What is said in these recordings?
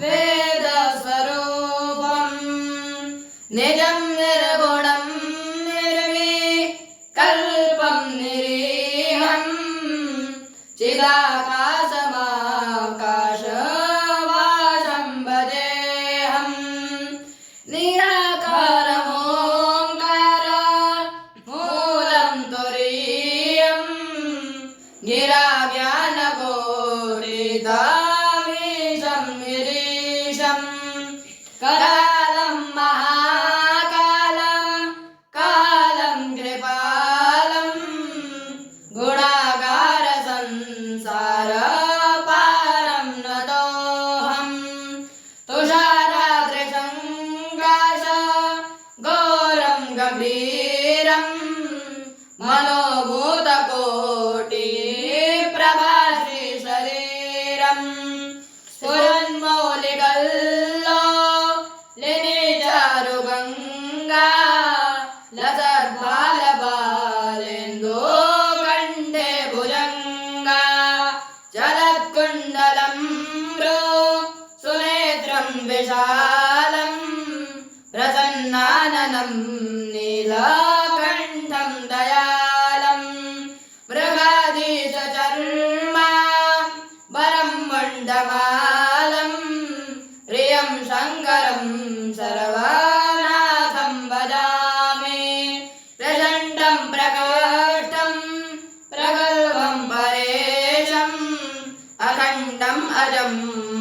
वेदस्वरूपम् निजं निर्गुणं निर्विकल्पं निरीहं चिदाकाशमाकाशवासं भजेऽहं निराकारमोङ्कार मूलं तुरीयं गिराज्ञानकोटितामीशं गिरीशं करालं महाकालं कालं कृपालं गुणागार संसारपारं नतोऽहं तुषाराद्रिशङ्काश घोरं गभीरं मनोभूतकोटिप्रभाश्री शरीरं स्फुरन्मौलिकल्लो लिनिचारुगङ्गा लसद्बालबालेन्दो कण्ठे भुजङ्गा चलत्कुण्डलं सुनेत्रं विशालं प्रसन्नाननं नीलकण्ठं दयालं मृगाधीशचर्मा वरं मण्डमालं प्रियं शङ्करं सर्वनाथं भजामि प्रचण्डं प्रकोष्ठं प्रगल्भं परेशम् अखण्डम् अजं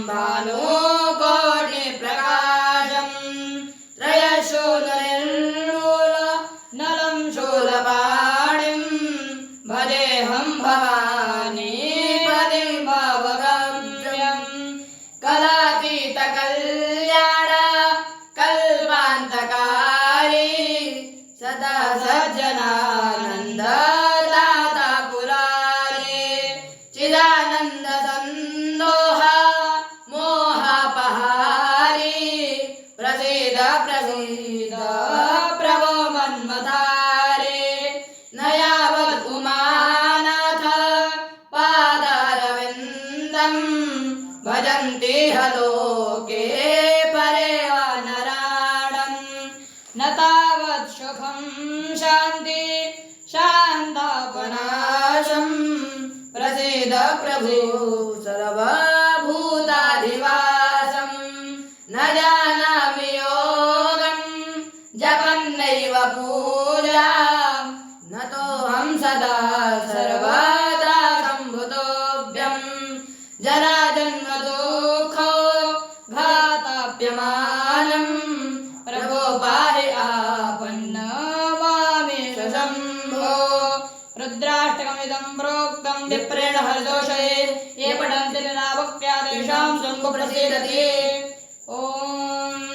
भानुकोटिप्रकाशं त्रयशूलनिर्मूलनलं शूलपाणिं भजेऽहं भवानीपतिं भवगम्यं कलातीतकल्याण कल्पान्तकारी सदा सज्जनानन्ददाता पुरारे चिदानन्दसन्दोह मोहापहारी प्रसीद प्रसीद प्रभो मन्मथारे न यावत् उमानाथ पादारविन्दं भजन्ति लोके परे वा नराणम् न तावत् सुखं शान्ति शान्तापनाशं प्रसीद प्रभो सर्वभूताधिवासं न जानामि योगं जपन्नैव पूजां नतोऽहं सदा सर्वदा सम्भुतोऽभ्यं जराजन्मदुःखो घाताप्यमानं प्रभो पाहि आपन्नमामेष शम्भो रुद्राष्टकमिदं प्रोक्तं विप्रेण हरदोषये ये पठन्ति निरावक्त्या तेषां शम्भो प्रसीदति। ॐ